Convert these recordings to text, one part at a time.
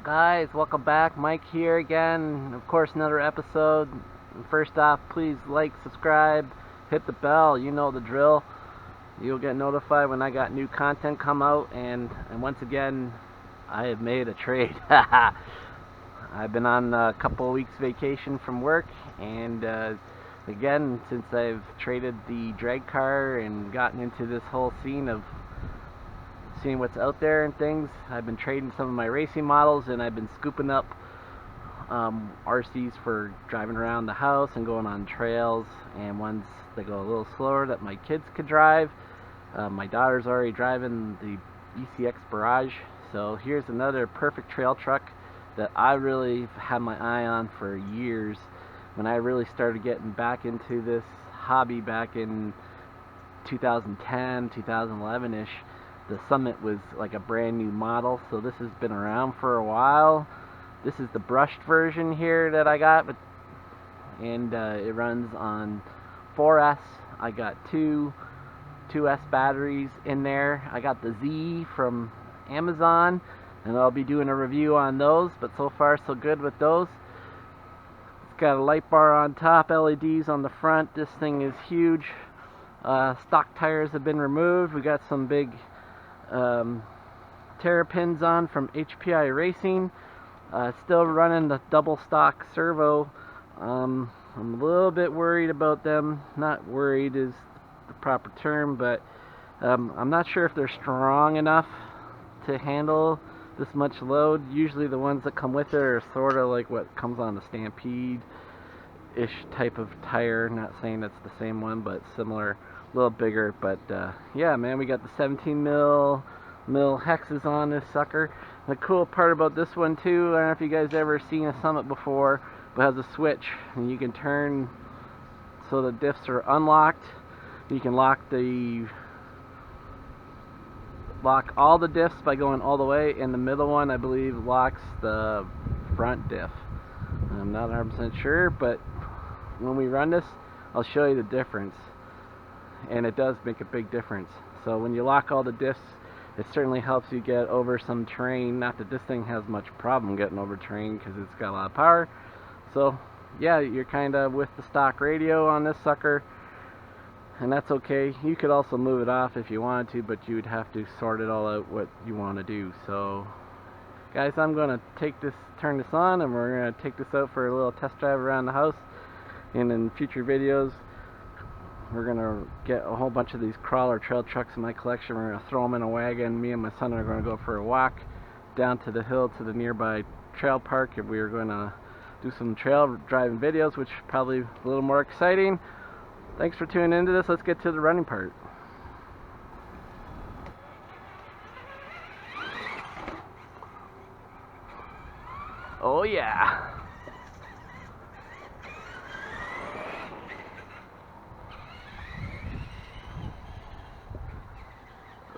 Guys, welcome back. Mike here again. Of course, another episode. First off, please like, subscribe, hit the bell. You know the drill. You'll get notified when I got new content come out. And once again, I have made a trade. I've been on a couple of weeks vacation from work, and again, since I've traded the drag car and gotten into this whole scene of seeing what's out there and things, I've been trading some of my racing models, and I've been scooping up RCs for driving around the house and going on trails, and ones that go a little slower that my kids could drive. My daughter's already driving the ECX Barrage, so here's another perfect trail truck that I really had my eye on for years. When I really started getting back into this hobby back in 2010, 2011-ish, the Summit was like a brand new model, so this has been around for a while. This is the brushed version here that I got, and it runs on 4S. I got two 2S batteries in there. I got the Z from Amazon, and I'll be doing a review on those, but so far so good with those. It's got a light bar on top, LEDs on the front. This thing is huge. Stock tires have been removed. We got some big terrapins on from HPI Racing. Still running the double stock servo. I'm a little bit worried about them. Not worried is the proper term, but I'm not sure if they're strong enough to handle this much load. Usually the ones that come with it are sort of like what comes on the Stampede-ish type of tire. Not saying it's the same one, but similar, a little bigger. But yeah, man, we got the 17 mil hexes on this sucker. The cool part about this one too, I don't know if you guys ever seen a Summit before, but it has a switch, and you can turn so the diffs are unlocked. You can lock all the diffs by going all the way, and the middle one, I believe, locks the front diff. I'm not 100% sure, but when we run this, I'll show you the difference, and it does make a big difference. So when you lock all the diffs, it certainly helps you get over some terrain. Not that this thing has much problem getting over terrain, because it's got a lot of power. So yeah, you're kind of with the stock radio on this sucker, and that's okay. You could also move it off if you wanted to, but you would have to sort it all out what you want to do. So guys, I'm going to turn this on, and we're going to take this out for a little test drive around the house. And in future videos, we're going to get a whole bunch of these crawler trail trucks in my collection. We're going to throw them in a wagon. Me and my son are going to go for a walk down to the hill to the nearby trail park, and we are going to do some trail driving videos, which is probably a little more exciting. Thanks for tuning into this. Let's get to the running part. Oh yeah.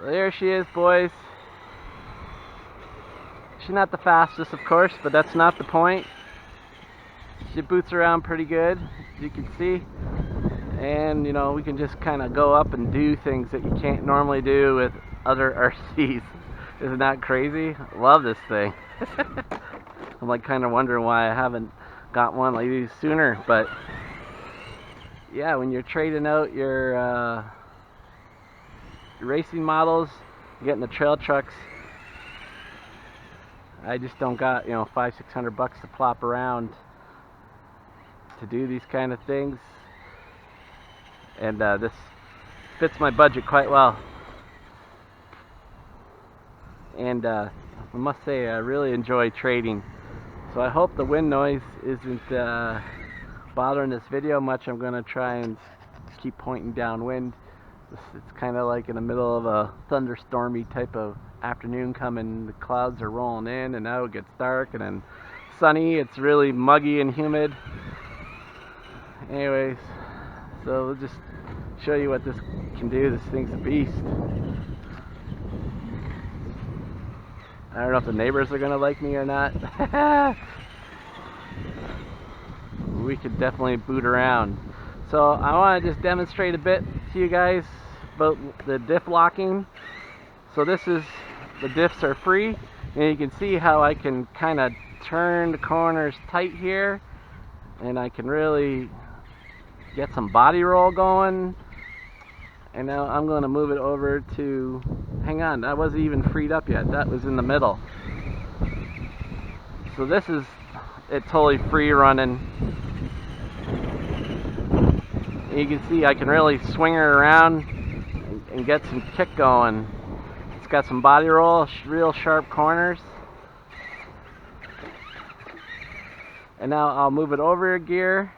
There she is, boys. She's not the fastest, of course, but that's not the point. She boots around pretty good, as you can see. And, you know, we can just kind of go up and do things that you can't normally do with other RCs. Isn't that crazy? Love this thing. I'm like kind of wondering why I haven't got one like these sooner. But yeah, when you're trading out your racing models, you're getting the trail trucks. I just don't got, you know, $500-600 to plop around to do these kind of things. And this fits my budget quite well. And I must say, I really enjoy trading. So I hope the wind noise isn't bothering this video much. I'm going to try and keep pointing downwind. It's kind of like in the middle of a thunderstormy type of afternoon coming. The clouds are rolling in, and now it gets dark, and then sunny. It's really muggy and humid. Anyways, so we'll just show you what this can do. This thing's a beast. I don't know if the neighbors are gonna like me or not. We could definitely boot around. So I want to just demonstrate a bit to you guys about the diff locking. So this is, the diffs are free. And you can see how I can kind of turn the corners tight here, and I can really get some body roll going. And now I'm going to move it over to, hang on, that wasn't even freed up yet, that was in the middle. So this is it totally free running. And you can see I can really swing her around and get some kick going. It's got some body roll, real sharp corners. And now I'll move it over a gear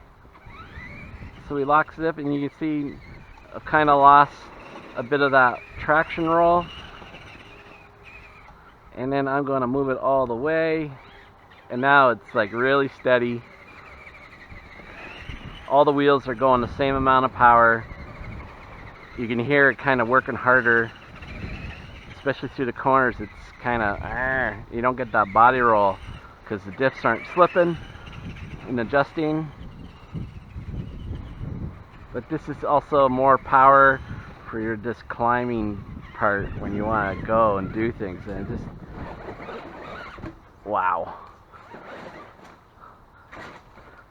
so we lock zip, and you can see I've kind of lost a bit of that traction roll. And then I'm going to move it all the way, and now it's like really steady. All the wheels are going the same amount of power. You can hear it kind of working harder, especially through the corners. It's kind of, you don't get that body roll because the diffs aren't slipping and adjusting. But this is also more power for your just climbing part when you want to go and do things. And just, wow.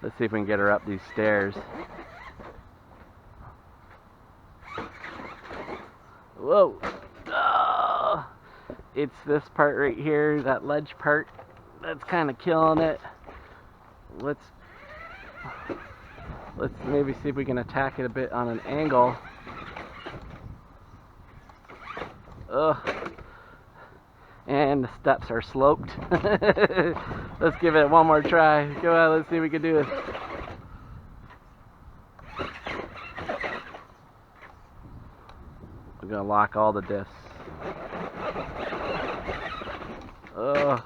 Let's see if we can get her up these stairs. Whoa. Oh, it's this part right here, that ledge part, that's kind of killing it. Let's maybe see if we can attack it a bit on an angle. Ugh. And the steps are sloped. Let's give it one more try. Go on, let's see if we can do it. We're gonna lock all the diffs. Ugh.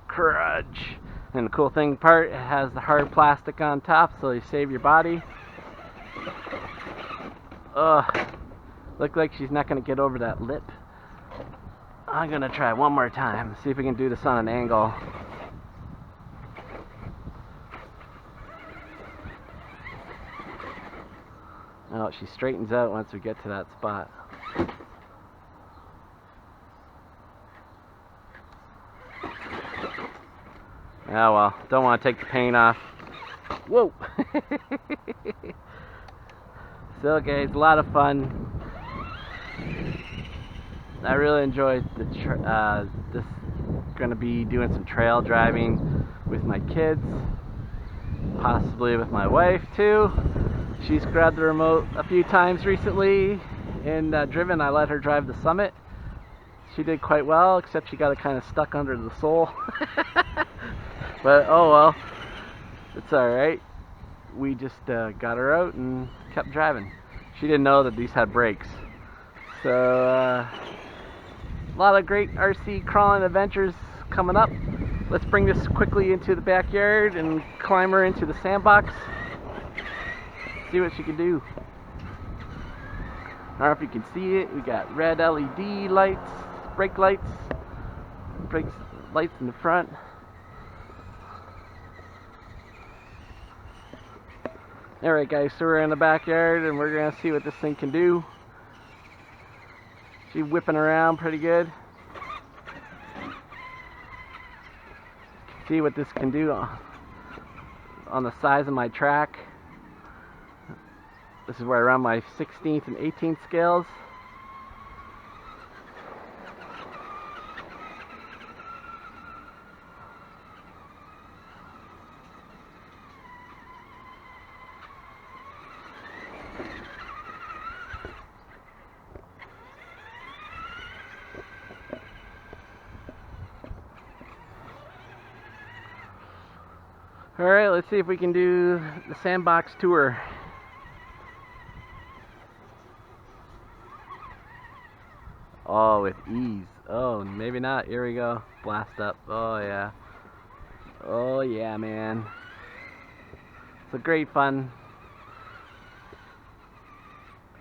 Crunch. And the cool thing part, it has the hard plastic on top, so you save your body. Ugh. Look like she's not gonna get over that lip. I'm gonna try one more time, see if we can do this on an angle. Oh, she straightens out once we get to that spot. Oh well, don't want to take the paint off. Whoa! So okay, it's a lot of fun. I really enjoyed this. Going to be doing some trail driving with my kids, possibly with my wife too. She's grabbed the remote a few times recently and driven. I let her drive the Summit. She did quite well, except she got it kind of stuck under the sole. But oh well, it's alright. We just got her out and kept driving. She didn't know that these had brakes. So a lot of great RC crawling adventures coming up. Let's bring this quickly into the backyard and climb her into the sandbox. See what she can do. I don't know if you can see it. We got red LED lights, brake lights in the front. Alright guys, so we're in the backyard and we're gonna see what this thing can do. She's whipping around pretty good. See what this can do on the size of my track. This is where I run my 16th and 18th scales. Alright, let's see if we can do the sandbox tour. Oh, with ease. Oh, maybe not. Here we go. Blast up. Oh, yeah. Oh, yeah, man. It's a great fun.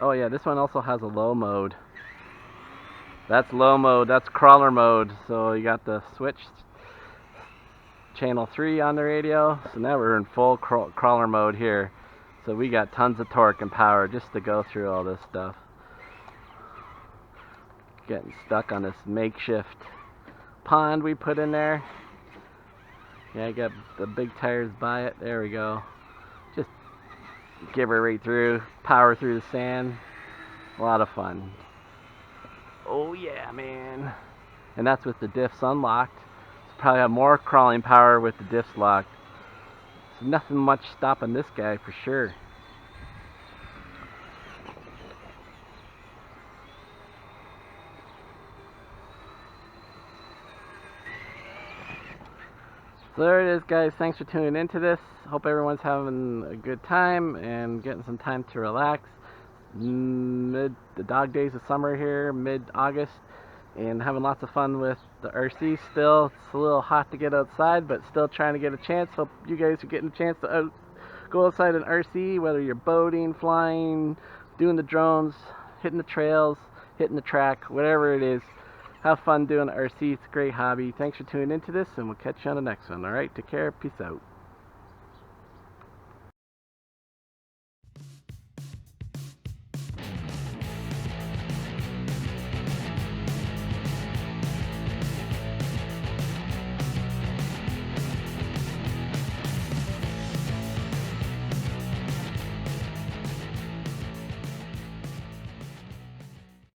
Oh, yeah, this one also has a low mode. That's low mode. That's crawler mode. So you got the switch. Channel 3 on the radio, so now we're in full crawler mode here, so we got tons of torque and power just to go through all this stuff. Getting stuck on this makeshift pond we put in there. Yeah, I got the big tires by it. There we go. Just give her right through, power through the sand. A lot of fun. Oh yeah, man. And that's with the diffs unlocked. So probably have more crawling power with the diffs locked. So nothing much stopping this guy for sure. So there it is, guys. Thanks for tuning into this. Hope everyone's having a good time and getting some time to relax. The dog days of summer here, mid-August, and having lots of fun with the RC still. It's a little hot to get outside, but still trying to get a chance. Hope you guys are getting a chance to go outside in RC, whether you're boating, flying, doing the drones, hitting the trails, hitting the track, whatever it is. Have fun doing RC. It's a great hobby. Thanks for tuning into this, and we'll catch you on the next one. Alright, take care. Peace out.